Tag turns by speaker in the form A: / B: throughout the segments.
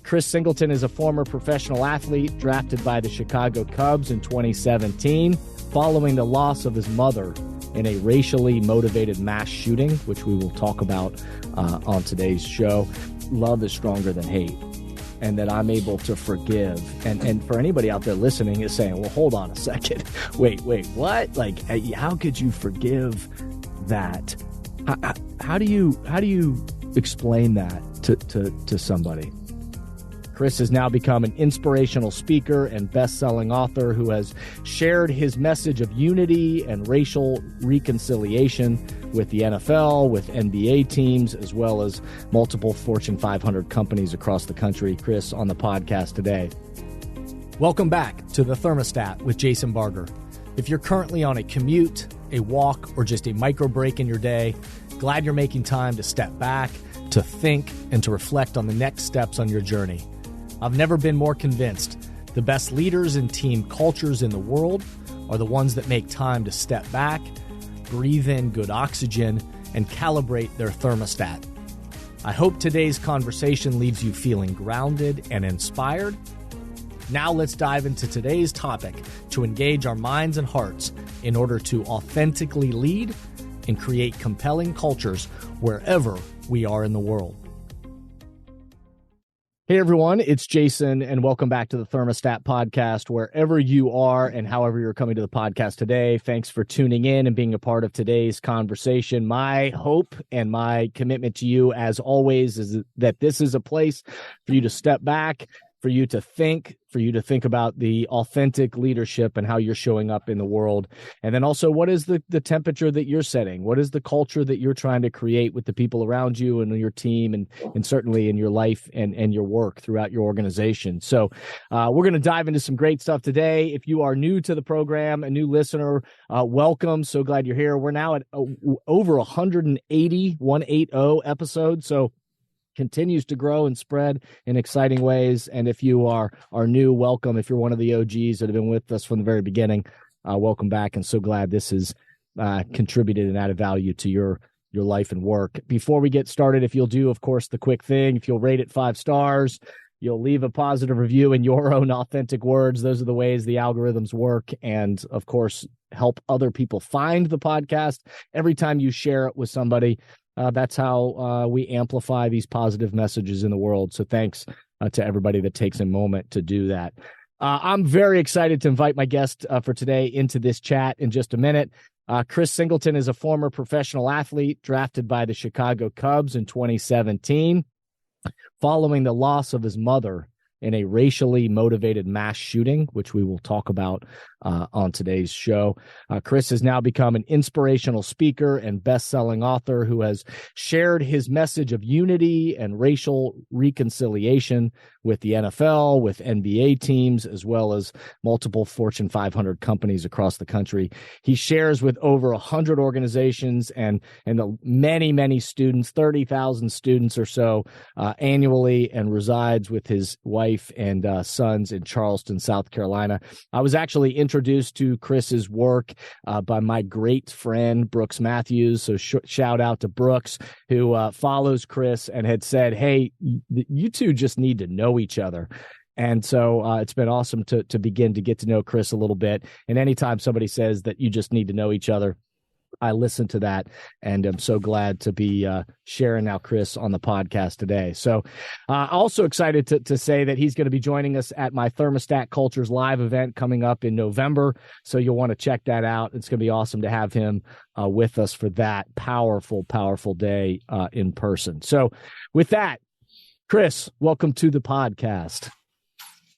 A: Chris Singleton is a former professional athlete drafted by the Chicago Cubs in 2017 following the loss of his mother in a racially motivated mass shooting, which we will talk about on today's show. Love is stronger than hate, and that I'm able to forgive. And for anybody out there listening is saying, well, hold on a second. Wait, what? Like, how could you forgive that? How do you explain that to somebody? Chris has now become an inspirational speaker and best-selling author who has shared his message of unity and racial reconciliation with the NFL, with NBA teams, as well as multiple Fortune 500 companies across the country. Chris on the podcast today. Welcome back to The Thermostat with Jason Barger. If you're currently on a commute, a walk, or just a micro break in your day, glad you're making time to step back, to think, and to reflect on the next steps on your journey. I've never been more convinced the best leaders and team cultures in the world are the ones that make time to step back, breathe in good oxygen, and calibrate their thermostat. I hope today's conversation leaves you feeling grounded and inspired. Now let's dive into today's topic to engage our minds and hearts in order to authentically lead and create compelling cultures wherever we are in the world. Hey everyone, it's Jason, and welcome back to the Thermostat Podcast. Wherever you are and however you're coming to the podcast today, thanks for tuning in and being a part of today's conversation. My hope and my commitment to you, as always, is that this is a place for you to step back, for you to think about the authentic leadership and how you're showing up in the world. And then also, what is the temperature that you're setting? What is the culture that you're trying to create with the people around you and your team and certainly in your life and your work throughout your organization? So we're going to dive into some great stuff today. If you are new to the program, a new listener, welcome. So glad you're here. We're now at over 180 episodes. So continues to grow and spread in exciting ways. And if you are new, welcome. If you're one of the OGs that have been with us from the very beginning, welcome back. And so glad this has contributed and added value to your life and work. Before we get started, if you'll do, of course, the quick thing, if you'll rate it 5 stars, you'll leave a positive review in your own authentic words. Those are the ways the algorithms work. And of course, help other people find the podcast. Every time you share it with somebody, that's how we amplify these positive messages in the world. So thanks to everybody that takes a moment to do that. I'm very excited to invite my guest for today into this chat in just a minute. Chris Singleton is a former professional athlete drafted by the Chicago Cubs in 2017 following the loss of his mother in a racially motivated mass shooting, which we will talk about on today's show. Chris has now become an inspirational speaker and best-selling author who has shared his message of unity and racial reconciliation with the NFL, with NBA teams, as well as multiple Fortune 500 companies across the country. He shares with over 100 organizations and many, many students, 30,000 students or so annually, and resides with his wife and sons in Charleston, South Carolina. I was actually introduced to Chris's work by my great friend, Brooks Matthews. So shout out to Brooks, who follows Chris and had said, hey, you two just need to know each other. And so it's been awesome to begin to get to know Chris a little bit. And anytime somebody says that you just need to know each other, I listen to that, and I'm so glad to be sharing now Chris on the podcast today. So also excited to say that he's going to be joining us at my Thermostat Cultures live event coming up in November. So you'll want to check that out. It's going to be awesome to have him with us for that powerful, powerful day in person. So with that, Chris, welcome to the podcast.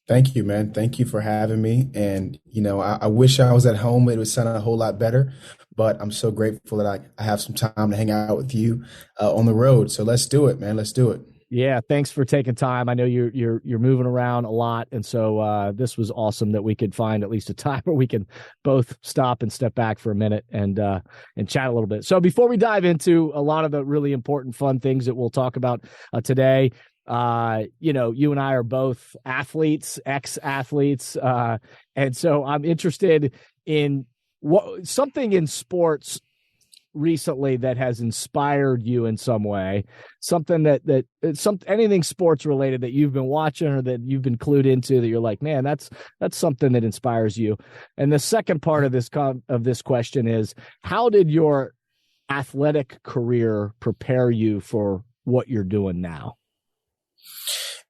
B: Thank you, man. Thank you for having me. And, I wish I was at home. It would sound a whole lot better, but I'm so grateful that I have some time to hang out with you on the road. So let's do it, man. Let's do it.
A: Yeah. Thanks for taking time. I know you're moving around a lot. And so this was awesome that we could find at least a time where we can both stop and step back for a minute and chat a little bit. So before we dive into a lot of the really important, fun things that we'll talk about today, you and I are both athletes, ex-athletes. And so I'm interested in something in sports recently that has inspired you in some way, something that anything sports related that you've been watching or that you've been clued into that you're like, man, that's something that inspires you. And the second part of this question is, how did your athletic career prepare you for what you're doing now?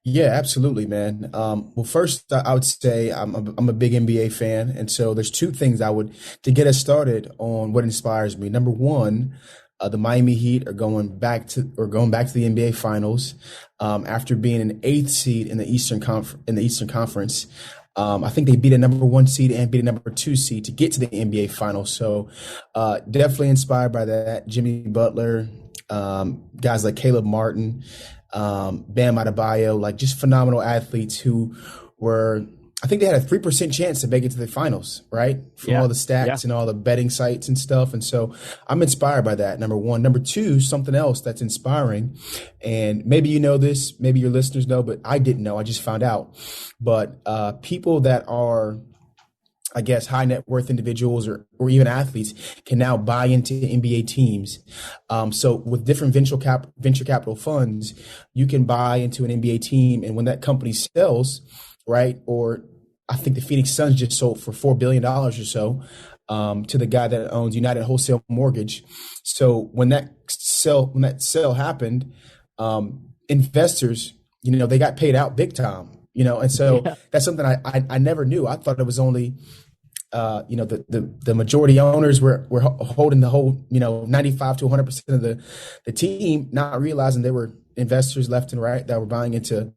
B: Yeah, absolutely, man. Well, first, I would say I'm a big NBA fan, and so there's two things to get us started on what inspires me. Number one, the Miami Heat are going back to the NBA Finals after being an eighth seed in the Eastern Conference. I think they beat a number one seed and beat a number two seed to get to the NBA Finals. So definitely inspired by that. Jimmy Butler, guys like Caleb Martin, Bam Adebayo, like just phenomenal athletes who were, I think they had a 3% chance to make it to the finals, right? From all the stats and all the betting sites and stuff. And so I'm inspired by that, number one. Number two, something else that's inspiring. And maybe you know this, maybe your listeners know, but I didn't know. I just found out. But people that are, I guess, high net worth individuals or even athletes can now buy into NBA teams. So with different venture capital funds, you can buy into an NBA team. And when that company sells, right, or I think the Phoenix Suns just sold for $4 billion or so to the guy that owns United Wholesale Mortgage. So when that sale happened, investors, they got paid out big time. And so that's something I never knew. I thought it was only, the majority owners were holding the whole, 95 to 100% of the team, not realizing there were investors left and right that were buying into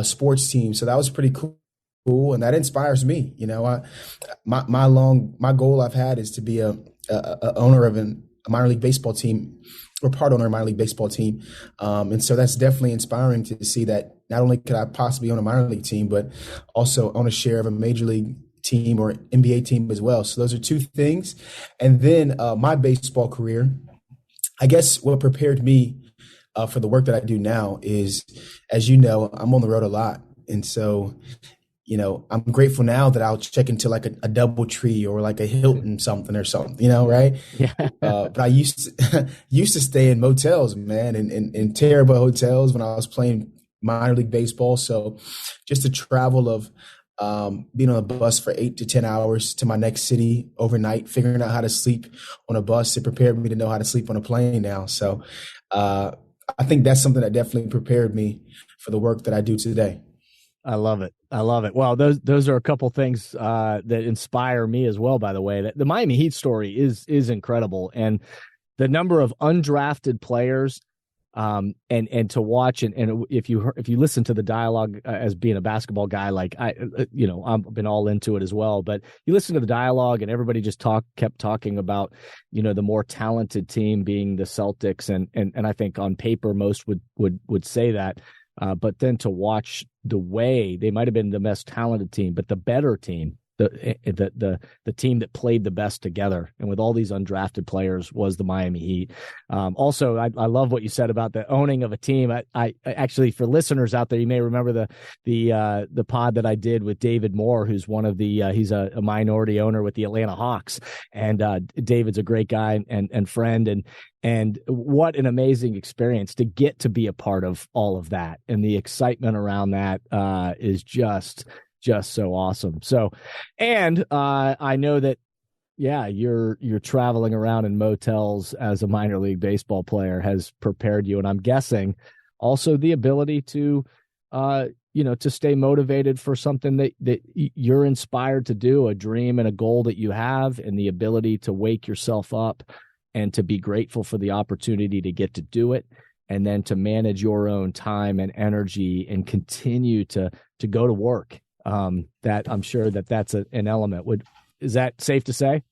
B: sports teams. So that was pretty cool. And that inspires me. My goal I've had is to be a owner of a minor league baseball team, or part owner of a minor league baseball team. And so that's definitely inspiring to see that not only could I possibly own a minor league team, but also own a share of a major league team or NBA team as well. So those are two things. And then my baseball career, I guess what prepared me for the work that I do now is, as you know, I'm on the road a lot. And so, I'm grateful now that I'll check into like a DoubleTree or like a Hilton something, right?
A: Yeah.
B: But I used to stay in motels, man, in terrible hotels when I was playing minor league baseball. So just the travel of being on a bus for 8 to 10 hours to my next city overnight, figuring out how to sleep on a bus, it prepared me to know how to sleep on a plane now. So I think that's something that definitely prepared me for the work that I do today.
A: I love it. Well, those are a couple things that inspire me as well, by the way. The Miami Heat story is incredible. And the number of undrafted players and to watch, and if you listen to the dialogue as being a basketball guy, like I've been all into it as well, but you listen to the dialogue and everybody just kept talking about, the more talented team being the Celtics. And I think on paper, most would say that. But then to watch the way they might have been the most talented team, but the better team, the team that played the best together and with all these undrafted players was the Miami Heat. Also, I love what you said about the owning of a team. I actually, for listeners out there, you may remember the pod that I did with David Moore, who's one of he's a minority owner with the Atlanta Hawks, and David's a great guy and friend, and what an amazing experience to get to be a part of all of that, and the excitement around that is just so awesome. So, and I know that, you're traveling around in motels as a minor league baseball player has prepared you. And I'm guessing also the ability to, to stay motivated for something that you're inspired to do, a dream and a goal that you have, and the ability to wake yourself up and to be grateful for the opportunity to get to do it. And then to manage your own time and energy and continue to go to work. That I'm sure that's an element. Is that safe to say?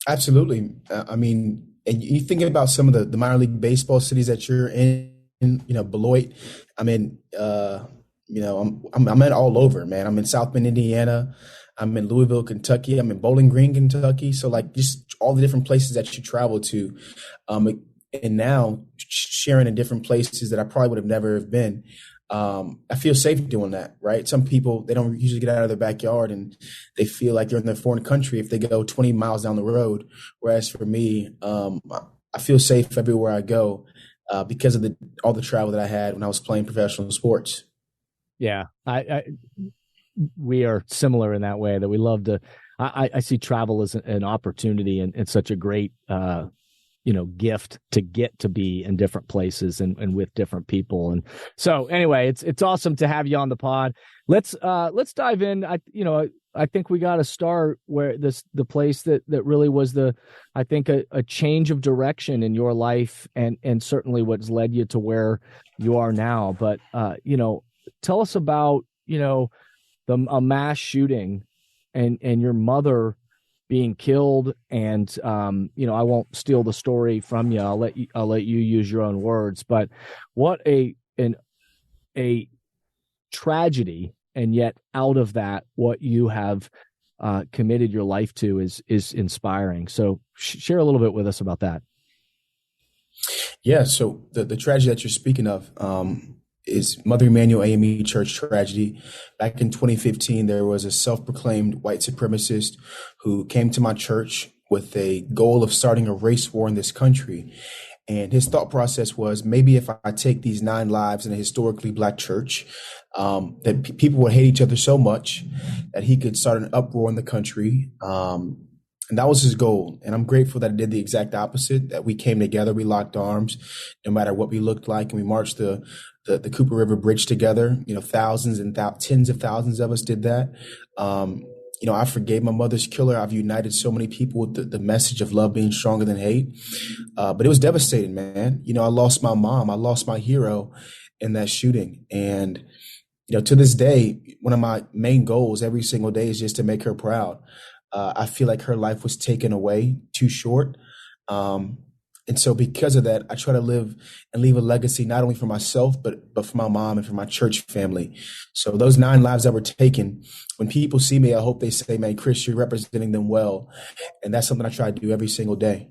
B: Absolutely. I mean, and you think about some of the minor league baseball cities that you're in, Beloit. I mean, I'm in all over, man. I'm in South Bend, Indiana. I'm in Louisville, Kentucky. I'm in Bowling Green, Kentucky. So like just all the different places that you travel to, and now sharing in different places that I probably would have never have been. I feel safe doing that, right? Some people, they don't usually get out of their backyard and they feel like they're in a foreign country if they go 20 miles down the road. Whereas for me, I feel safe everywhere I go because of all the travel that I had when I was playing professional sports.
A: Yeah, we are similar in that way that we love to. I see travel as an opportunity and such a great gift to get to be in different places and with different people. And so anyway, it's awesome to have you on the pod. Let's dive in. I think we got to start where the place that really was I think a change of direction in your life and certainly what's led you to where you are now. But tell us about a mass shooting and your mother being killed. And I won't steal the story from you. I'll let you use your own words. But what a tragedy, and yet out of that, what you have committed your life to is inspiring. So share a little bit with us about that.
B: Yeah. So the tragedy that you're speaking of is Mother Emanuel AME Church tragedy. Back in 2015, there was a self-proclaimed white supremacist who came to my church with a goal of starting a race war in this country. And his thought process was, maybe if I take these 9 lives in a historically Black church, that people would hate each other so much that he could start an uproar in the country. And that was his goal. And I'm grateful that it did the exact opposite, that we came together, we locked arms, no matter what we looked like. And we marched the Cooper River Bridge together. Thousands and tens of thousands of us did that. I forgave my mother's killer. I've united so many people with the message of love being stronger than hate. But it was devastating, man. I lost my mom. I lost my hero in that shooting. And, to this day, one of my main goals every single day is just to make her proud. I feel like her life was taken away too short. And so because of that, I try to live and leave a legacy, not only for myself, but for my mom and for my church family. So those 9 lives that were taken, when people see me, I hope they say, man, Chris, you're representing them well. And that's something I try to do every single day.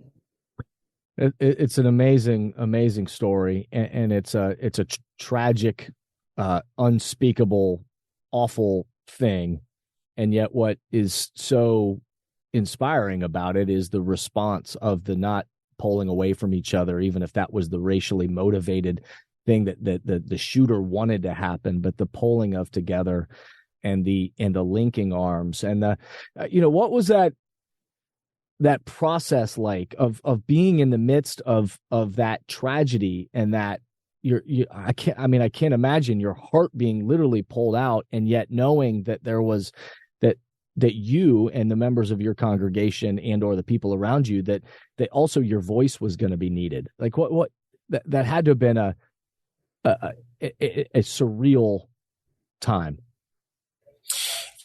A: It's an amazing, amazing story. And it's a tragic, unspeakable, awful thing. And yet what is so inspiring about it is the response of the not pulling away from each other, even if that was the racially motivated thing that the shooter wanted to happen, but the pulling of together and the linking arms and what was that process like of being in the midst of that tragedy, and that I can't imagine your heart being literally pulled out, and yet knowing that there was that you and the members of your congregation and or the people around you that also your voice was going to be needed. Like what that had to have been a surreal time.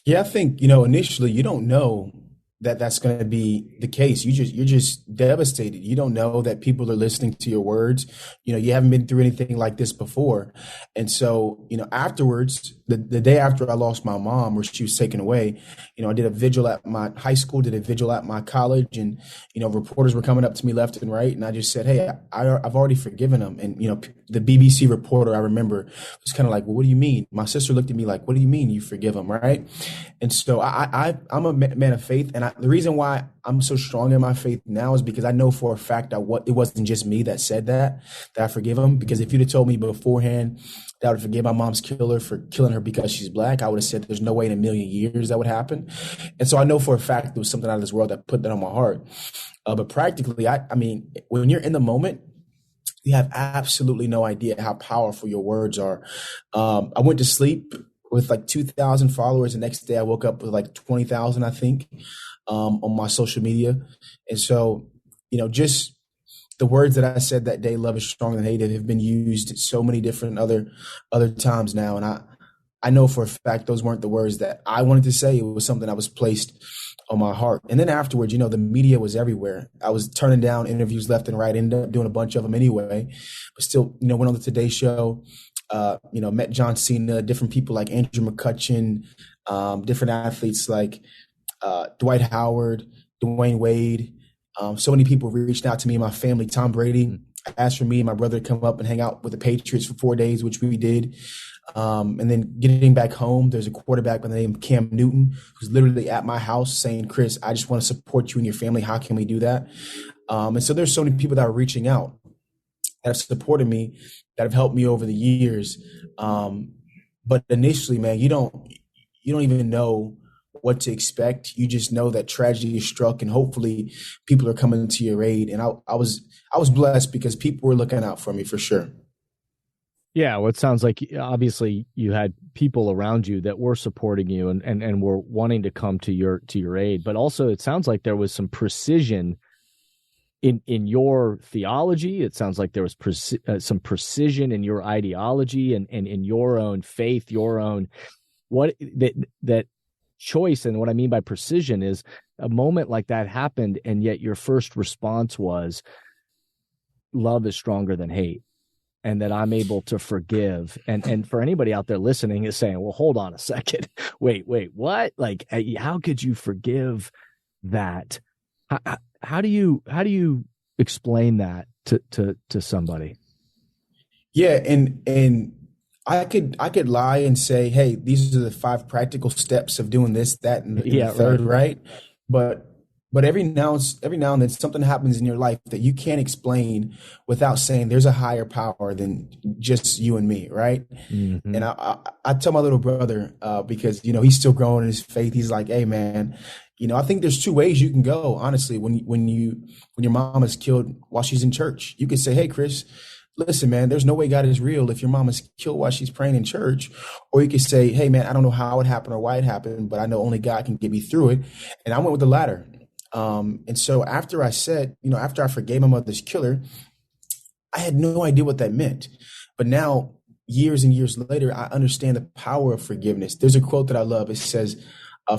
B: Yeah, I think, initially you don't know that that's going to be the case. You're just devastated. You don't know that people are listening to your words. You haven't been through anything like this before. And so, afterwards, the day after I lost my mom, where she was taken away, I did a vigil at my high school, did a vigil at my college, and, reporters were coming up to me left and right. And I just said, hey, I've already forgiven them. And, the BBC reporter, I remember, was kind of like, well, what do you mean? My sister looked at me like, what do you mean you forgive them, right? And so I'm a man of faith. And the reason why I'm so strong in my faith now is because I know for a fact that it wasn't just me that said that I forgive him. Because if you'd have told me beforehand that I would forgive my mom's killer for killing her because she's Black, I would have said there's no way in a million years that would happen. And so I know for a fact there was something out of this world that put that on my heart. But practically, I mean, when you're in the moment, you have absolutely no idea how powerful your words are. I went to sleep with like 2,000 followers. The next day I woke up with like 20,000, I think, on my social media. And so, just the words that I said that day, love is stronger than hate, have been used so many different other times now. And I know for a fact those weren't the words that I wanted to say. It was something that was placed on my heart. And then afterwards, the media was everywhere. I was turning down interviews left and right, ended up doing a bunch of them anyway, but still, went on the Today Show, met John Cena, different people like Andrew McCutcheon, different athletes like Dwight Howard, Dwayne Wade. So many people reached out to me and my family. Tom Brady asked for me and my brother to come up and hang out with the Patriots for 4 days, which we did. And then getting back home, there's a quarterback by the name of Cam Newton who's literally at my house saying, Chris, I just want to support you and your family. How can we do that? And so there's so many people that are reaching out that have supported me, that have helped me over the years. But initially, man, you don't even know what to expect. You just know that tragedy is struck, and hopefully people are coming to your aid. And I was blessed because people were looking out for me for sure.
A: Yeah, well, it sounds like obviously you had people around you that were supporting you and were wanting to come to your aid, but also it sounds like there was some precision in your theology. It sounds like there was some precision in your ideology and in your own faith, your own that choice. And what I mean by precision is a moment like that happened, and yet your first response was, love is stronger than hate, and that I'm able to forgive. And for anybody out there listening is saying, well, hold on a second. Wait, what? Like, how could you forgive that? How do you explain that to somebody?
B: Yeah. And I could lie and say, hey, these are the 5 practical steps of doing this, that, and the third, right? But every now and then something happens in your life that you can't explain without saying there's a higher power than just you and me, right?
A: Mm-hmm.
B: And I tell my little brother, because he's still growing in his faith. He's like, hey man, I think there's 2 ways you can go. Honestly, when your mom is killed while she's in church, you could say, hey Chris, listen, man, there's no way God is real if your mom is killed while she's praying in church. Or you could say, hey man, I don't know how it happened or why it happened, but I know only God can get me through it. And I went with the latter. And so after I forgave my mother's killer, I had no idea what that meant. But now, years and years later, I understand the power of forgiveness. There's a quote that I love. It says,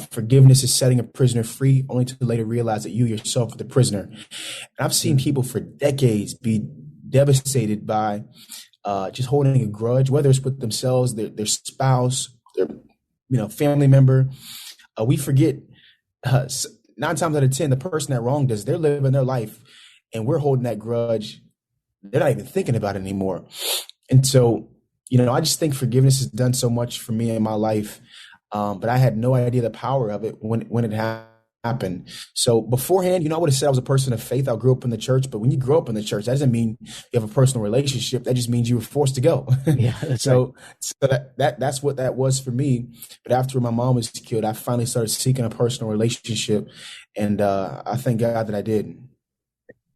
B: forgiveness is setting a prisoner free only to later realize that you yourself are the prisoner. And I've seen people for decades be devastated by just holding a grudge, whether it's with themselves, their spouse, their family member. We forget 9 times out of 10, the person that wronged us, they're living their life and we're holding that grudge. They're not even thinking about it anymore. And so, I just think forgiveness has done so much for me in my life. But I had no idea the power of it when it happened. So beforehand, I would have said I was a person of faith. I grew up in the church, but when you grow up in the church, that doesn't mean you have a personal relationship. That just means you were forced to go.
A: Yeah, that's
B: so
A: right.
B: that's what that was for me. But after my mom was killed, I finally started seeking a personal relationship, and I thank God that I did.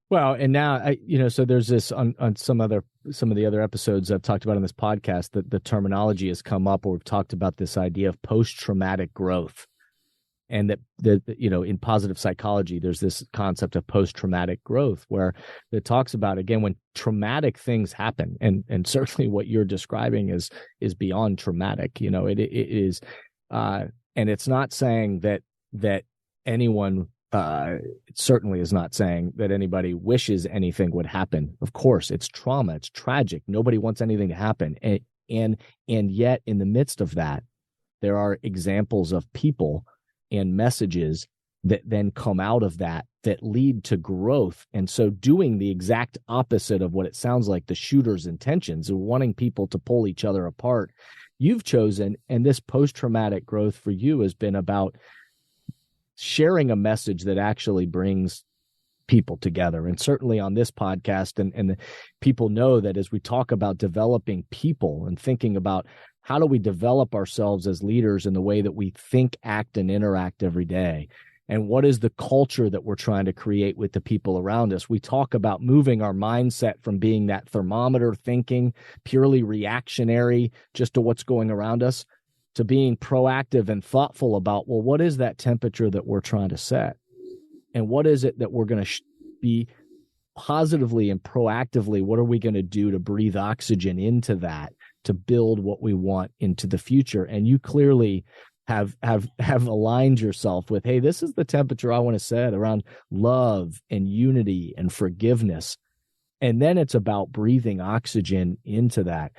A: Well, and now so there's this on some of the other episodes I've talked about on this podcast, that the terminology has come up, or we've talked about this idea of post-traumatic growth. And that in positive psychology, there's this concept of post-traumatic growth, where it talks about, again, when traumatic things happen, and certainly what you're describing is beyond traumatic. It is, and it's not saying that anyone, it certainly is not saying that anybody wishes anything would happen. Of course, it's trauma, it's tragic. Nobody wants anything to happen, and yet in the midst of that, there are examples of people and messages that then come out of that lead to growth. And so doing the exact opposite of what it sounds like the shooter's intentions, of wanting people to pull each other apart, you've chosen, and this post-traumatic growth for you has been about sharing a message that actually brings people together. And certainly on this podcast, and people know that as we talk about developing people and thinking about how do we develop ourselves as leaders in the way that we think, act, and interact every day, and what is the culture that we're trying to create with the people around us, we talk about moving our mindset from being that thermometer thinking, purely reactionary just to what's going around us, to being proactive and thoughtful about, well, what is that temperature that we're trying to set? And what is it that we're going to be positively and proactively, what are we going to do to breathe oxygen into that, to build what we want into the future? And you clearly have aligned yourself with, hey, this is the temperature I want to set around love and unity and forgiveness. And then it's about breathing oxygen into that.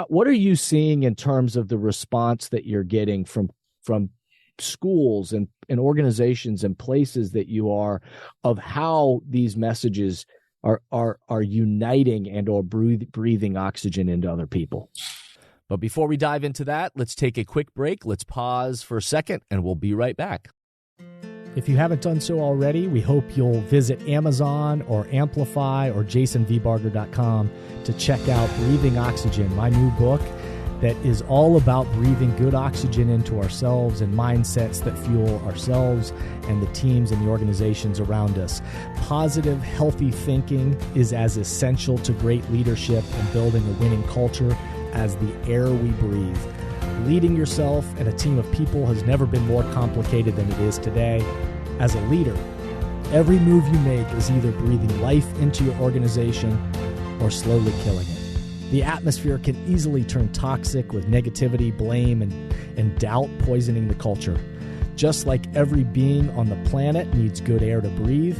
A: What are you seeing in terms of the response that you're getting from schools and organizations and places that you are, of how these messages are uniting and or breathing oxygen into other people? But before we dive into that, let's take a quick break. Let's pause for a second, and we'll be right back. If you haven't done so already, we hope you'll visit Amazon or Amplify or jasonvbarger.com to check out Breathing Oxygen, my new book that is all about breathing good oxygen into ourselves and mindsets that fuel ourselves and the teams and the organizations around us. Positive, healthy thinking is as essential to great leadership and building a winning culture as the air we breathe. Leading yourself and a team of people has never been more complicated than it is today. As a leader, every move you make is either breathing life into your organization or slowly killing it. The atmosphere can easily turn toxic with negativity, blame, and doubt poisoning the culture. Just like every being on the planet needs good air to breathe,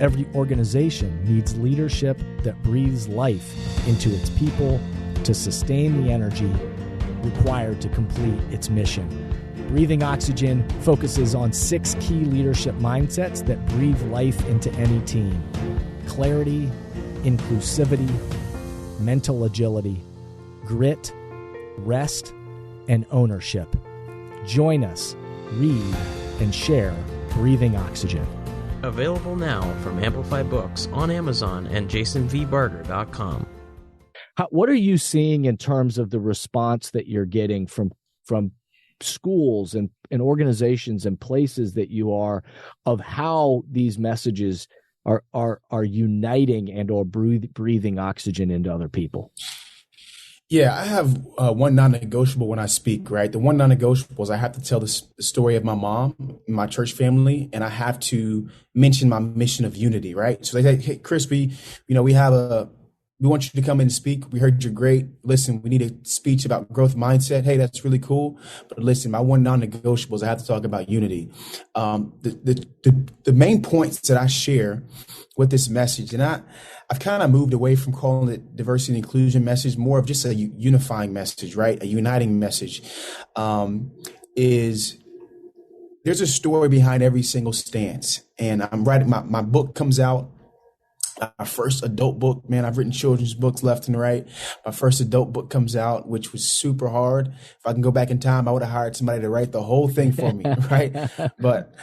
A: every organization needs leadership that breathes life into its people to sustain the energy required to complete its mission. Breathing Oxygen focuses on 6 key leadership mindsets that breathe life into any team: clarity, inclusivity, mental agility, grit, rest, and ownership. Join us, read, and share Breathing Oxygen.
C: Available now from Amplify Books on Amazon and jasonvbarger.com.
A: What are you seeing in terms of the response that you're getting from schools and organizations and places that you are, of how these messages are uniting and or breathing oxygen into other people?
B: Yeah, I have one non-negotiable when I speak, right? The one non-negotiable is I have to tell the story of my mom, my church family, and I have to mention my mission of unity, right? So they say, hey, Chris, we want you to come in and speak. We heard you're great. Listen, we need a speech about growth mindset. Hey, that's really cool. But listen, my one non-negotiable is I have to talk about unity. The main points that I share with this message, and I've kind of moved away from calling it diversity and inclusion message, more of just a unifying message, right? A uniting message, is there's a story behind every single stance. And I'm writing, my book comes out. My first adult book, man, I've written children's books left and right. My first adult book comes out, which was super hard. If I can go back in time, I would have hired somebody to write the whole thing for me, right? But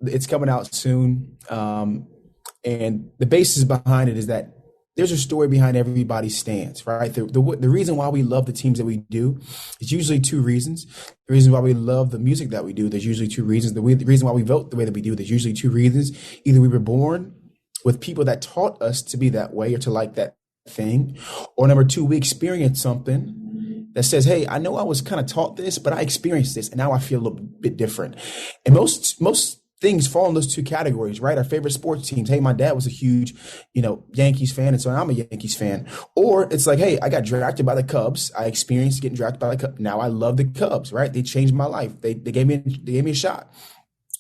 B: it's coming out soon. And the basis behind it is that there's a story behind everybody's stance, right? The reason why we love the teams that we do is usually 2 reasons. The reason why we love the music that we do, there's usually 2 reasons. The reason why we vote the way that we do, there's usually 2 reasons. Either we were born with people that taught us to be that way or to like that thing, or number 2, we experienced something that says, hey, I know I was kind of taught this, but I experienced this and now I feel a little bit different. And most things fall in those 2 categories, right? Our favorite sports teams. Hey, my dad was a huge, Yankees fan, and so I'm a Yankees fan. Or it's like, hey, I got drafted by the Cubs. I experienced getting drafted by the Cubs. Now I love the Cubs, right? They changed my life. They gave me a shot.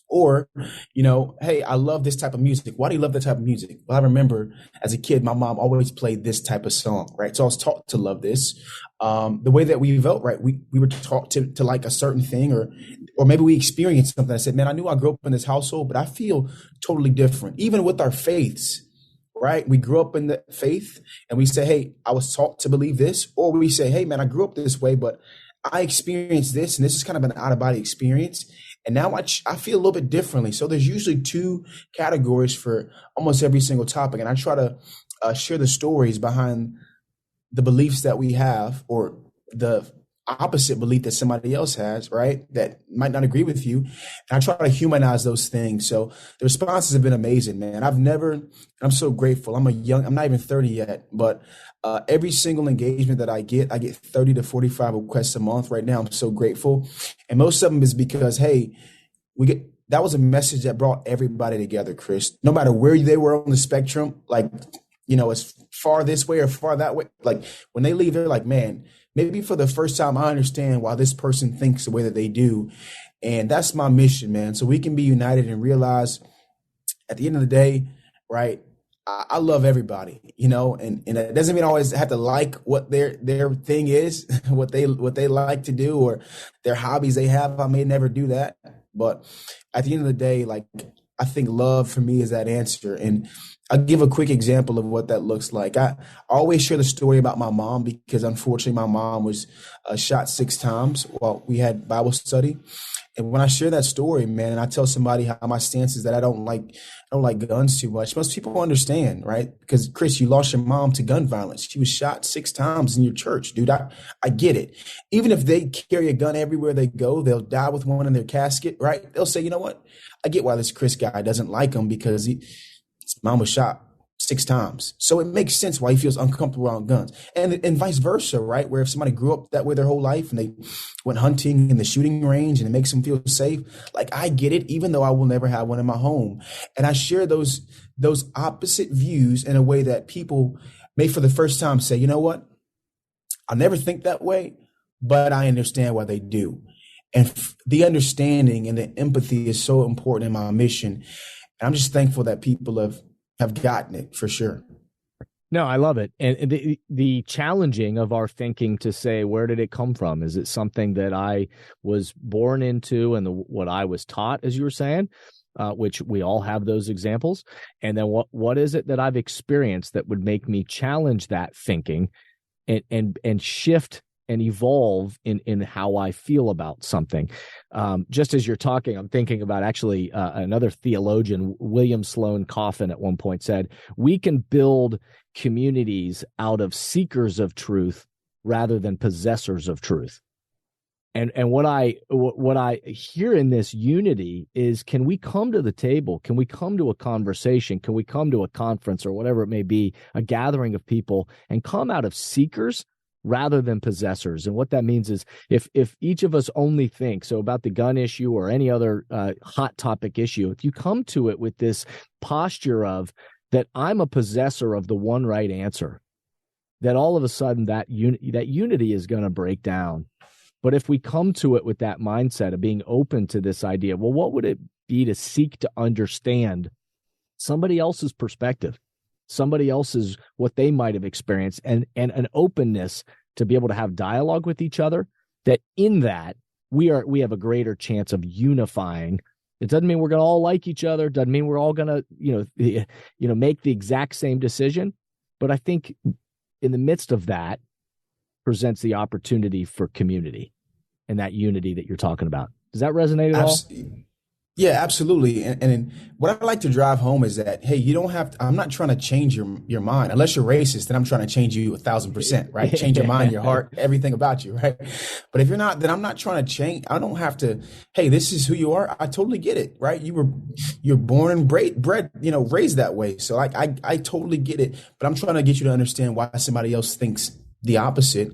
B: Or, hey, I love this type of music. Why do you love that type of music? Well, I remember as a kid, my mom always played this type of song, right? So I was taught to love this. The way that we vote, right? We were taught to like a certain thing, or maybe we experienced something. I said, man, I knew I grew up in this household, but I feel totally different. Even with our faiths, right? We grew up in the faith and we say, hey, I was taught to believe this. Or we say, hey, man, I grew up this way, but I experienced this, and this is kind of an out-of-body experience. And now I feel a little bit differently. So there's usually 2 categories for almost every single topic. And I try to share the stories behind the beliefs that we have, or the opposite belief that somebody else has, right? That might not agree with you. And I try to humanize those things. So the responses have been amazing, man. I'm so grateful. I'm not even 30 yet, but every single engagement that I get 30 to 45 requests a month right now. I'm so grateful. And most of them is because, hey, that was a message that brought everybody together, Chris, no matter where they were on the spectrum, like, as far this way or far that way. Like when they leave, they're like, man, maybe for the first time, I understand why this person thinks the way that they do. And that's my mission, man. So we can be united and realize at the end of the day, right, I love everybody, and it doesn't mean I always have to like what their thing is, what they like to do, or their hobbies they have. I may never do that. But at the end of the day, like, I think love for me is that answer. And I'll give a quick example of what that looks like. I always share the story about my mom because unfortunately my mom was shot 6 times while we had Bible study. And when I share that story, man, and I tell somebody how my stance is that I don't like guns too much, most people understand, right? Because Chris, you lost your mom to gun violence. She was shot 6 times in your church, dude. I get it. Even if they carry a gun everywhere they go, they'll die with one in their casket, right? They'll say, you know what? I get why this Chris guy doesn't like him because his mom was shot 6 times. So it makes sense why he feels uncomfortable around guns. And vice versa, right? Where if somebody grew up that way their whole life and they went hunting in the shooting range and it makes them feel safe, like I get it, even though I will never have one in my home. And I share those opposite views in a way that people may for the first time say, you know what? I never think that way, but I understand why they do. And the understanding and the empathy is so important in my mission. And I'm just thankful that people have gotten it for sure.
A: No, I love it. And the challenging of our thinking to say, where did it come from? Is it something that I was born into and what I was taught, as you were saying, which we all have those examples? And then what is it that I've experienced that would make me challenge that thinking and shift and evolve in how I feel about something? Just as you're talking, I'm thinking about actually another theologian, William Sloane Coffin, at one point said, we can build communities out of seekers of truth rather than possessors of truth. And what I hear in this unity is, can we come to the table? Can we come to a conversation? Can we come to a conference or whatever it may be, a gathering of people, and come out of seekers rather than possessors? And what that means is if each of us only think so about the gun issue or any other hot topic issue, if you come to it with this posture of that I'm a possessor of the one right answer, that all of a sudden that unity is going to break down. But if we come to it with that mindset of being open to this idea, well, what would it be to seek to understand somebody else's perspective, somebody else's, what they might have experienced, and an openness to be able to have dialogue with each other, that in that we have a greater chance of unifying. It doesn't mean we're going to all like each other. Doesn't mean we're all going to, make the exact same decision. But I think in the midst of that presents the opportunity for community and that unity that you're talking about. Does that resonate at all?
B: Yeah, absolutely. And what I like to drive home is that, hey, you don't have to, I'm not trying to change your mind. Unless you're racist, then I'm trying to change you 1,000%, right? Change your mind, your heart, everything about you, right? But if you're not, then I'm not trying to change. I don't have to, hey, this is who you are. I totally get it, right? You're born and bred, raised that way. So I totally get it, but I'm trying to get you to understand why somebody else thinks the opposite,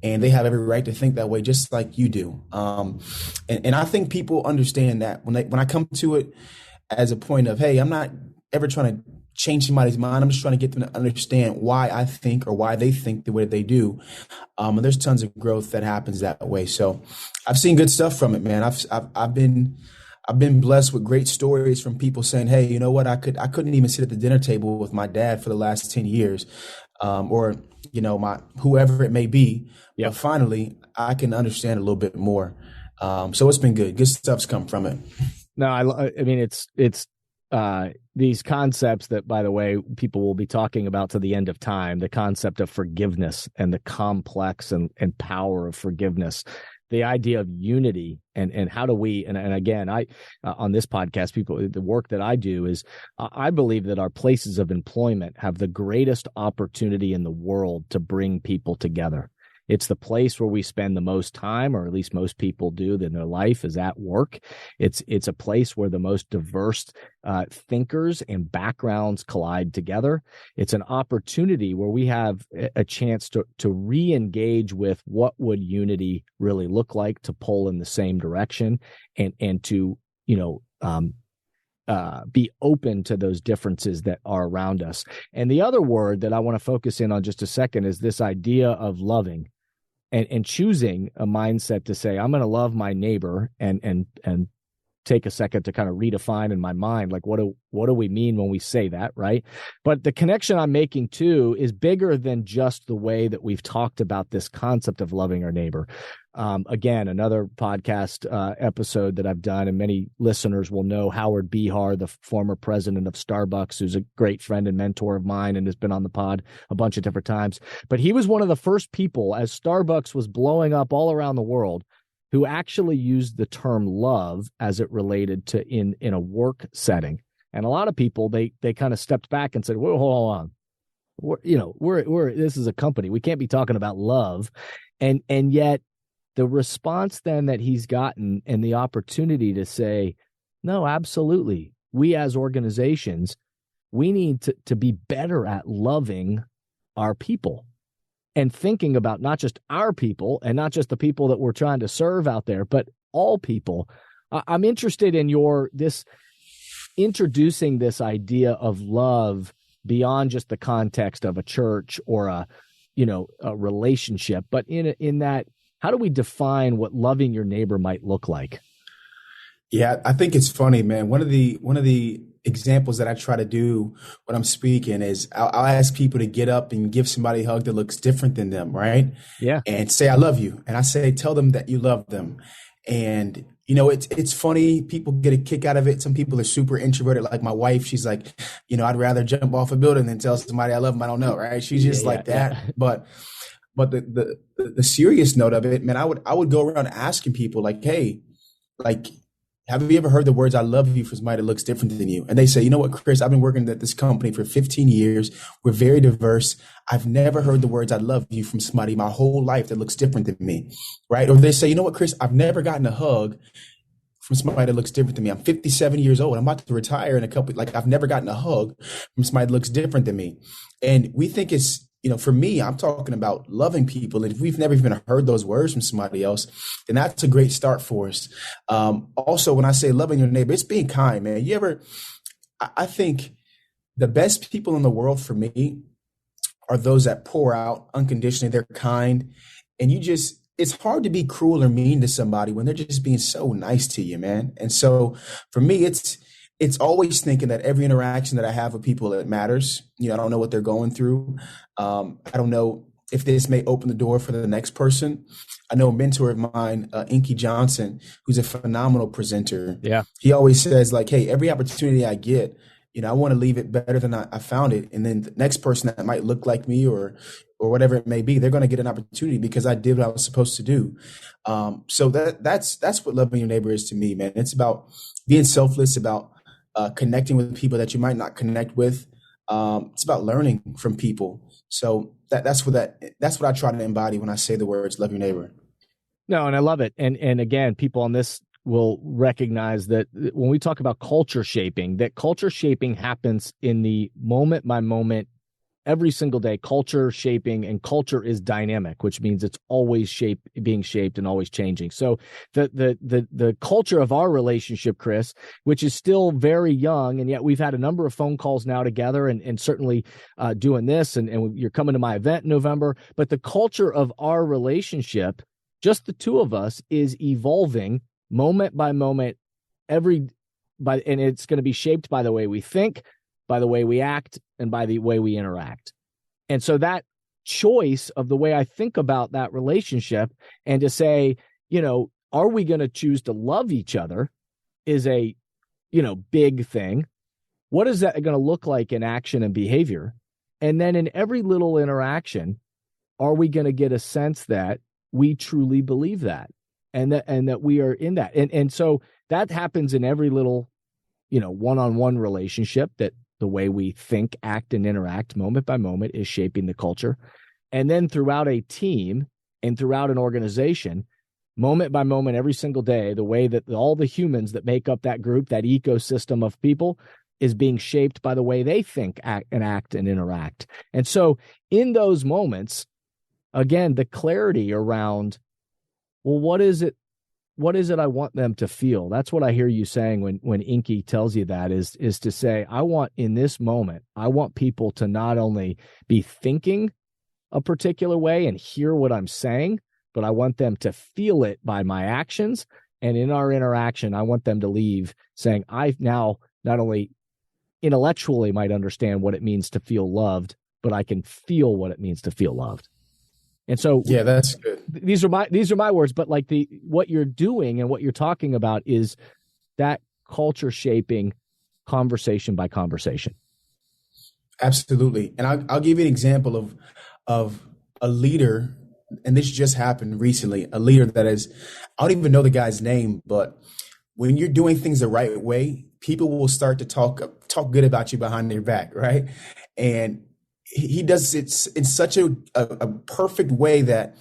B: and they have every right to think that way, just like you do. And I think people understand that when I come to it as a point of, hey, I'm not ever trying to change somebody's mind. I'm just trying to get them to understand why I think or why they think the way they do. And there's tons of growth that happens that way. So I've seen good stuff from it, man. I've been blessed with great stories from people saying, hey, you know what? I couldn't even sit at the dinner table with my dad for the last 10 years. Or my whoever it may be. Yep. But finally, I can understand a little bit more. So it's been good. Good stuff's come from it.
A: No, I mean, it's these concepts that, by the way, people will be talking about to the end of time, the concept of forgiveness and the complex and power of forgiveness, the idea of unity and how do we, and again, I, on this podcast, the work that I do is I believe that our places of employment have the greatest opportunity in the world to bring people together. It's the place where we spend the most time, or at least most people do in their life, is at work. It's a place where the most diverse thinkers and backgrounds collide together. It's an opportunity where we have a chance to re-engage with what would unity really look like, to pull in the same direction, and to be open to those differences that are around us. And the other word that I want to focus in on just a second is this idea of loving. And choosing a mindset to say, I'm going to love my neighbor, and take a second to kind of redefine in my mind, like, what do we mean when we say that, right? But the connection I'm making too is bigger than just the way that we've talked about this concept of loving our neighbor. Again, another podcast episode that I've done, and many listeners will know Howard Behar, the former president of Starbucks, who's a great friend and mentor of mine and has been on the pod a bunch of different times. But he was one of the first people, as Starbucks was blowing up all around the world, who actually used the term love as it related to in a work setting. And a lot of people, they kind of stepped back and said, "Well, hold on. We're this is a company. We can't be talking about love." And yet the response then that he's gotten and the opportunity to say, no, absolutely. We as organizations, we need to be better at loving our people and thinking about not just our people and not just the people that we're trying to serve out there, but all people. I'm interested in introducing this idea of love beyond just the context of a church or a relationship, but in that, how do we define what loving your neighbor might look like?
B: Yeah, I think it's funny, man. One of the examples that I try to do when I'm speaking is I'll ask people to get up and give somebody a hug that looks different than them, right?
A: Yeah.
B: And say, "I love you." And I say, tell them that you love them. And it's funny. People get a kick out of it. Some people are super introverted, like my wife. She's like, I'd rather jump off a building than tell somebody I love them. I don't know, right? She's just like that. Yeah. But the serious note of it, man, I would go around asking people like, "Hey, like, have you ever heard the words 'I love you' from somebody that looks different than you?" And they say, "You know what, Chris? I've been working at this company for 15 years. We're very diverse. I've never heard the words 'I love you' from somebody my whole life that looks different than me." Right? Or they say, "You know what, Chris? I've never gotten a hug from somebody that looks different than me. I'm 57 years old. I'm about to retire in a couple. Like, I've never gotten a hug from somebody that looks different than me." And we think it's, for me, I'm talking about loving people. And if we've never even heard those words from somebody else, then that's a great start for us. Also, when I say loving your neighbor, it's being kind, man. I think the best people in the world for me are those that pour out unconditionally. They're kind. And it's hard to be cruel or mean to somebody when they're just being so nice to you, man. And so for me, it's always thinking that every interaction that I have with people, it matters. I don't know what they're going through. I don't know if this may open the door for the next person. I know a mentor of mine, Inky Johnson, who's a phenomenal presenter.
A: Yeah.
B: He always says, like, "Hey, every opportunity I get, I want to leave it better than I found it. And then the next person that might look like me or whatever it may be, they're going to get an opportunity because I did what I was supposed to do." So that's what loving your neighbor is to me, man. It's about being selfless, about connecting with people that you might not connect with. It's about learning from people. So that's what I try to embody when I say the words "love your neighbor."
A: No, and I love it. And again, people on this will recognize that when we talk about culture shaping, that culture shaping happens in the moment by moment, every single day. Culture shaping, and culture is dynamic, which means it's always being shaped and always changing. So the culture of our relationship, Chris, which is still very young, and yet we've had a number of phone calls now together and certainly doing this, and you're coming to my event in November, but the culture of our relationship, just the two of us, is evolving moment by moment, and it's going to be shaped by the way we think, by the way we act, and by the way we interact. And so that choice of the way I think about that relationship and to say, are we going to choose to love each other is a, big thing. What is that going to look like in action and behavior? And then in every little interaction, are we going to get a sense that we truly believe that and that we are in that? And so that happens in every little, one-on-one relationship, that the way we think, act, and interact moment by moment is shaping the culture. And then throughout a team and throughout an organization, moment by moment, every single day, the way that all the humans that make up that group, that ecosystem of people, is being shaped by the way they think, act, and interact. And so in those moments, again, the clarity around, well, what is it I want them to feel? That's what I hear you saying when Inky tells you that, is to say, I want, in this moment, I want people to not only be thinking a particular way and hear what I'm saying, but I want them to feel it by my actions. And in our interaction, I want them to leave saying, I now not only intellectually might understand what it means to feel loved, but I can feel what it means to feel loved. And so
B: Yeah, that's good.
A: these are my words, but like what you're doing and what you're talking about is that culture shaping conversation by conversation.
B: Absolutely. And I'll give you an example of a leader, and this just happened recently, a leader that is, I don't even know the guy's name, but when you're doing things the right way, people will start to talk good about you behind your back, right? And he does it in such a perfect way that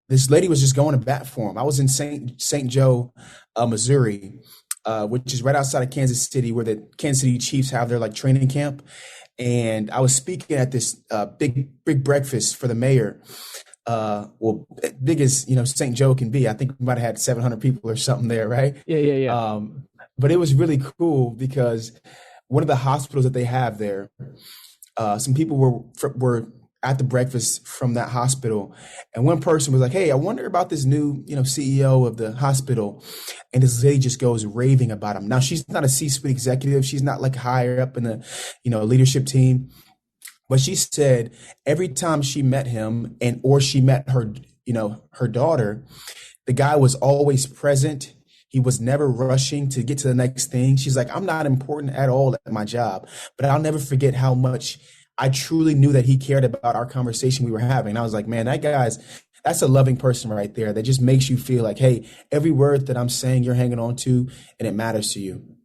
B: this lady was just going to bat for him. I was in St. Joe, Missouri, which is right outside of Kansas City, where the Kansas City Chiefs have their like training camp. And I was speaking at this big breakfast for the mayor. Well, big as St. Joe can be. I think we might have had 700 people or something there, right?
A: Yeah.
B: But it was really cool because one of the hospitals that they have there, some people were at the breakfast from that hospital, and one person was like, "Hey, I wonder about this new, CEO of the hospital," and this lady just goes raving about him. Now, she's not a C-suite executive; she's not like higher up in the, leadership team, but she said every time she met him or she met her, her daughter, the guy was always present. He was never rushing to get to the next thing. She's like, "I'm not important at all at my job, but I'll never forget how much I truly knew that he cared about our conversation we were having." And I was like, man, that's a loving person right there. That just makes you feel like, hey, every word that I'm saying, you're hanging on to, and it matters to you.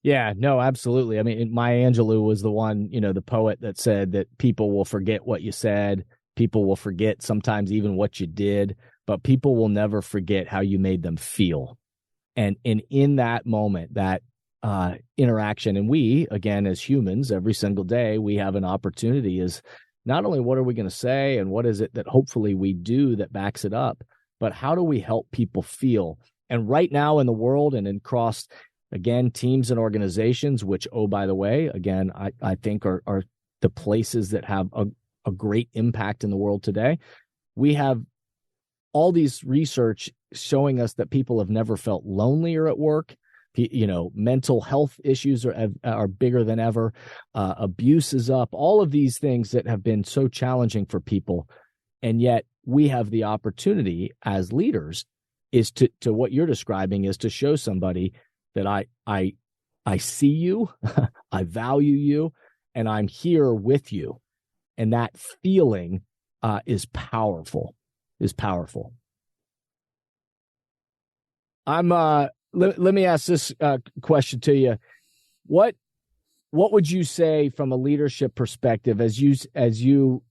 A: Yeah, no, absolutely. I mean, Maya Angelou was the one, the poet that said that people will forget what you said. People will forget sometimes even what you did, but people will never forget how you made them feel. And in that moment, that interaction, and we, again, as humans, every single day, we have an opportunity is not only what are we going to say and what is it that hopefully we do that backs it up, but how do we help people feel? And right now in the world and across, again, teams and organizations, which, oh, by the way, again, I think are the places that have a great impact in the world today. We have all these research showing us that people have never felt lonelier at work. Mental health issues are bigger than ever. Abuse is up. All of these things that have been so challenging for people. And yet we have the opportunity as leaders is to what you're describing is to show somebody that I see you, I value you, and I'm here with you. And that feeling is powerful. Let me ask this question to you. What would you say from a leadership perspective as you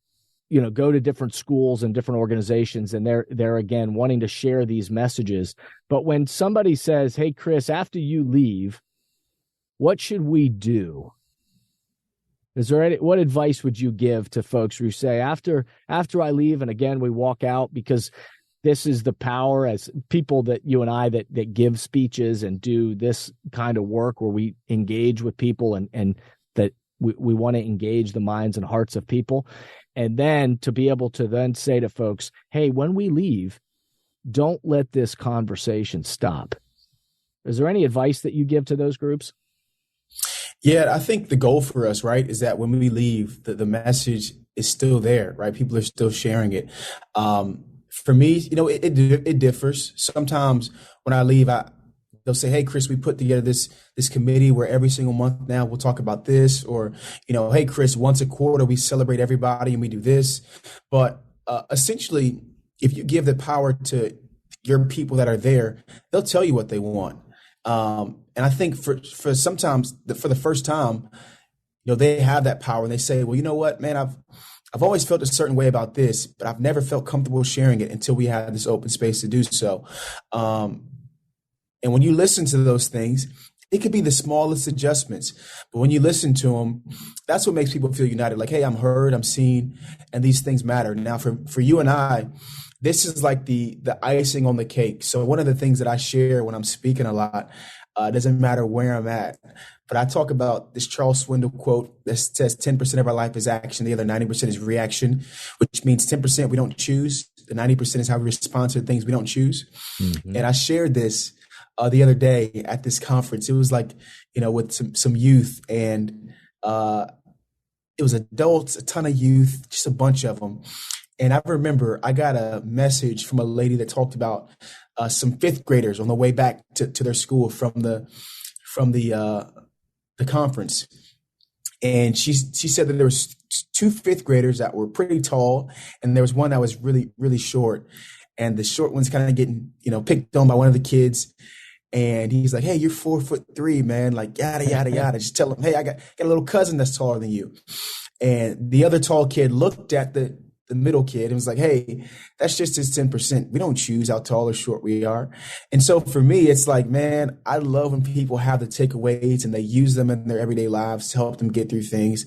A: go to different schools and different organizations, and they're again wanting to share these messages, but when somebody says, "Hey, Chris, after you leave, what should we do?" What advice would you give to folks who say after I leave, and again we walk out, because this is the power as people that you and I that give speeches and do this kind of work where we engage with people and that we want to engage the minds and hearts of people. And then to be able to then say to folks, hey, when we leave, don't let this conversation stop. Is there any advice that you give to those groups?
B: Yeah, I think the goal for us, right, is that when we leave, the message is still there, right? People are still sharing it. For me, it differs. Sometimes when I leave, they'll say, "Hey, Chris, we put together this committee where every single month now we'll talk about this," or, "Hey, Chris, once a quarter we celebrate everybody and we do this." But essentially, if you give the power to your people that are there, they'll tell you what they want. And I think for the first time, they have that power and they say, "Well, you know what, man, I've always felt a certain way about this, but I've never felt comfortable sharing it until we had this open space to do so." And when you listen to those things, it could be the smallest adjustments, but when you listen to them, that's what makes people feel united. Like, hey, I'm heard, I'm seen, and these things matter. Now, for you and I, this is like the icing on the cake. So one of the things that I share when I'm speaking a lot, doesn't matter where I'm at, but I talk about this Charles Swindoll quote that says 10% of our life is action. The other 90% is reaction, which means 10% we don't choose. The 90% is how we respond to the things we don't choose. Mm-hmm. And I shared this the other day at this conference. It was like, with some youth, and it was adults, a ton of youth, just a bunch of them. And I remember I got a message from a lady that talked about some fifth graders on the way back to their school from the conference. And she said that there was two fifth graders that were pretty tall, and there was one that was really, really short. And the short one's kind of getting, picked on by one of the kids. And he's like, "Hey, you're 4'3", man." Like, yada, yada, yada. Just tell him, "Hey, I got a little cousin that's taller than you." And the other tall kid looked at the middle kid and was like, "Hey, that's just his 10%. We don't choose how tall or short we are." And so for me, it's like, man, I love when people have the takeaways and they use them in their everyday lives to help them get through things.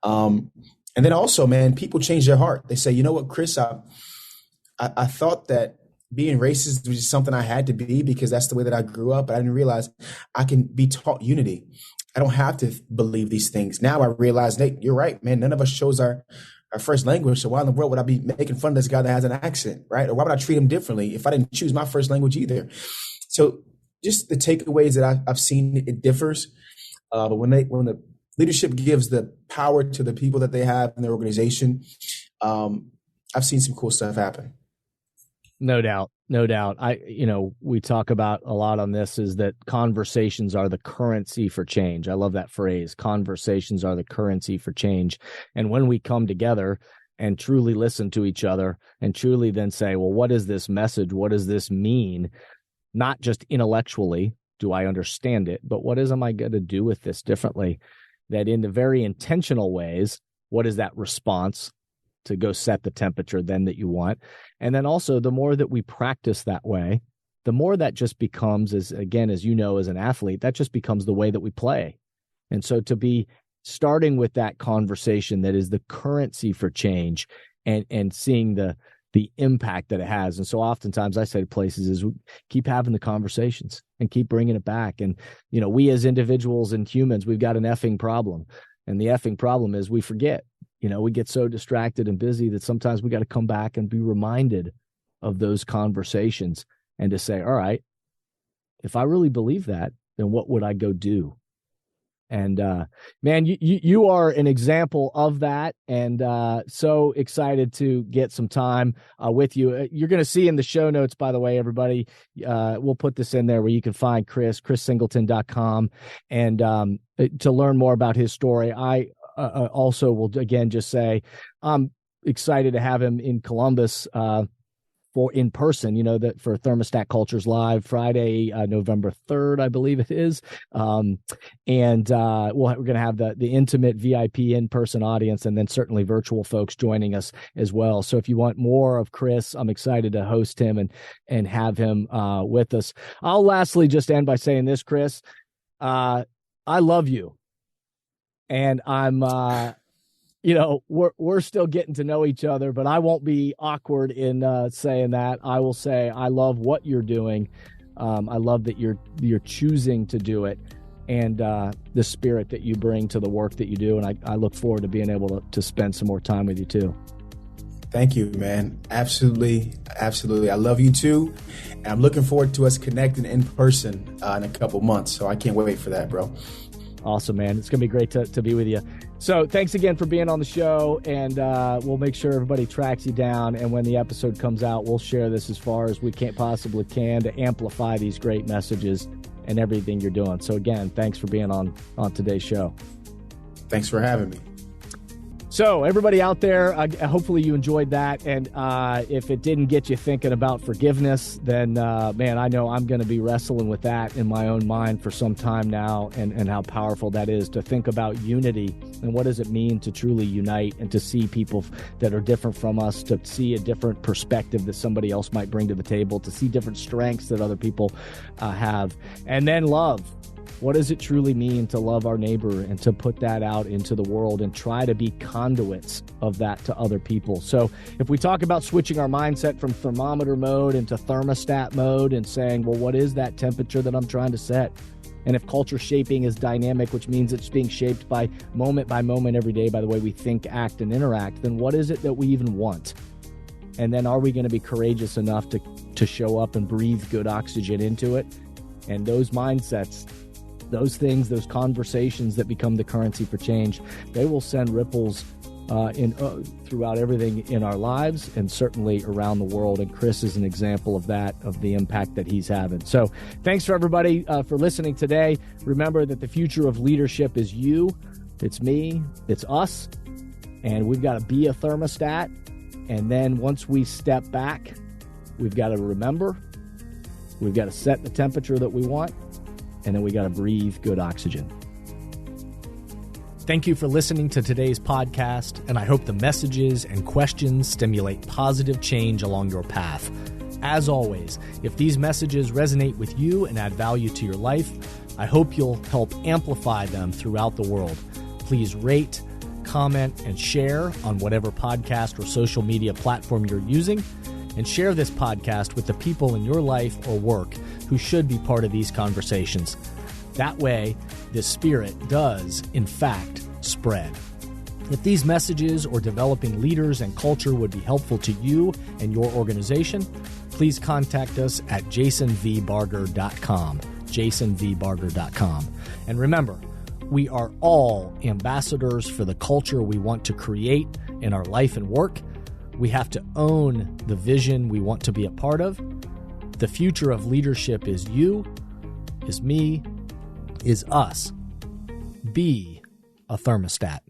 B: And then also, man, people change their heart. They say, "You know what, Chris, I thought that being racist was just something I had to be because that's the way that I grew up. But I didn't realize I can be taught unity. I don't have to believe these things." Now I realize, Nate, you're right, man. None of us chose our first language. So why in the world would I be making fun of this guy that has an accent, right? Or why would I treat him differently if I didn't choose my first language either? So just the takeaways that I've seen, it differs. But when the leadership gives the power to the people that they have in their organization, I've seen some cool stuff happen.
A: No doubt. We talk about a lot on this is that conversations are the currency for change. I love that phrase. Conversations are the currency for change. And when we come together and truly listen to each other and truly then say, well, what is this message? What does this mean? Not just intellectually, do I understand it, but what am I going to do with this differently? That in the very intentional ways, what is that response to go set the temperature then that you want? And then also the more that we practice that way, the more that just becomes, as you know, as an athlete, that just becomes the way that we play. And so to be starting with that conversation that is the currency for change and seeing the impact that it has. And so oftentimes I say to places is keep having the conversations and keep bringing it back. And, we as individuals and humans, we've got an effing problem. And the effing problem is we forget. We get so distracted and busy that sometimes we got to come back and be reminded of those conversations and to say, all right, if I really believe that, then what would I go do? And man, you are an example of that, and so excited to get some time with you. You're going to see in the show notes, by the way, everybody, we'll put this in there where you can find chrissingleton.com, and to learn more about his story. I also will again just say I'm excited to have him in Columbus for in person, that for Thermostat Cultures Live Friday, November 3rd, I believe it is. And we're going to have the intimate VIP in-person audience, and then certainly virtual folks joining us as well. So if you want more of Chris, I'm excited to host him and have him with us. I'll lastly just end by saying this, Chris, I love you. And I'm, we're still getting to know each other, but I won't be awkward in saying that. I will say I love what you're doing. I love that you're choosing to do it, and the spirit that you bring to the work that you do. And I look forward to being able to spend some more time with you too.
B: Thank you, man. Absolutely. Absolutely. I love you too. And I'm looking forward to us connecting in person in a couple months. So I can't wait for that, bro.
A: Awesome, man. It's going to be great to be with you. So thanks again for being on the show, and we'll make sure everybody tracks you down. And when the episode comes out, we'll share this as far as we possibly can to amplify these great messages and everything you're doing. So again, thanks for being on today's show.
B: Thanks for having me.
A: So everybody out there, hopefully you enjoyed that. And if it didn't get you thinking about forgiveness, then, man, I know I'm going to be wrestling with that in my own mind for some time now, and how powerful that is to think about unity and what does it mean to truly unite and to see people that are different from us, to see a different perspective that somebody else might bring to the table, to see different strengths that other people have, and then love. What does it truly mean to love our neighbor and to put that out into the world and try to be conduits of that to other people? So if we talk about switching our mindset from thermometer mode into thermostat mode and saying, well, what is that temperature that I'm trying to set? And if culture shaping is dynamic, which means it's being shaped by moment every day by the way we think, act, and interact, then what is it that we even want? And then are we going to be courageous enough to show up and breathe good oxygen into it? And those mindsets, those things, those conversations that become the currency for change, they will send ripples throughout everything in our lives and certainly around the world. And Chris is an example of that, of the impact that he's having. So thanks for everybody for listening today. Remember that the future of leadership is you, it's me, it's us, and we've got to be a thermostat. And then once we step back, we've got to remember, we've got to set the temperature that we want, and then we got to breathe good oxygen. Thank you for listening to today's podcast, and I hope the messages and questions stimulate positive change along your path. As always, if these messages resonate with you and add value to your life, I hope you'll help amplify them throughout the world. Please rate, comment, and share on whatever podcast or social media platform you're using, and share this podcast with the people in your life or work who should be part of these conversations. That way, this spirit does, in fact, spread. If these messages or developing leaders and culture would be helpful to you and your organization, please contact us at jasonvbarger.com, jasonvbarger.com. And remember, we are all ambassadors for the culture we want to create in our life and work. We have to own the vision we want to be a part of. The future of leadership is you, is me, is us. Be a thermostat.